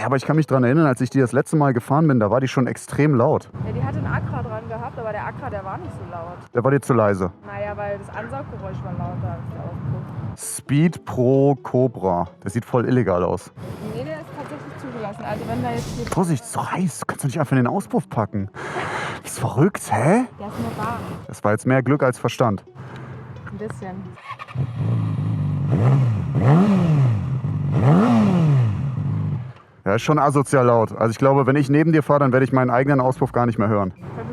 Ja, aber ich kann mich daran erinnern, als ich die das letzte Mal gefahren bin, da war die schon extrem laut. Ja, die hatte einen Accra dran gehabt, aber der Accra, der war nicht so laut. Der war dir zu leise. Naja, weil das Ansauggeräusch war lauter als der Auspuff. Speed Pro Cobra. Der sieht voll illegal aus. Nee, der ist tatsächlich zugelassen. Also wenn da jetzt hier... Vorsicht, so heiß. Du kannst doch nicht einfach in den Auspuff packen. Bist verrückt, hä? Der ist nur warm. Das war jetzt mehr Glück als Verstand. Ein bisschen. Ja, ist schon asozial laut. Also ich glaube, wenn ich neben dir fahre, dann werde ich meinen eigenen Auspuff gar nicht mehr hören. Für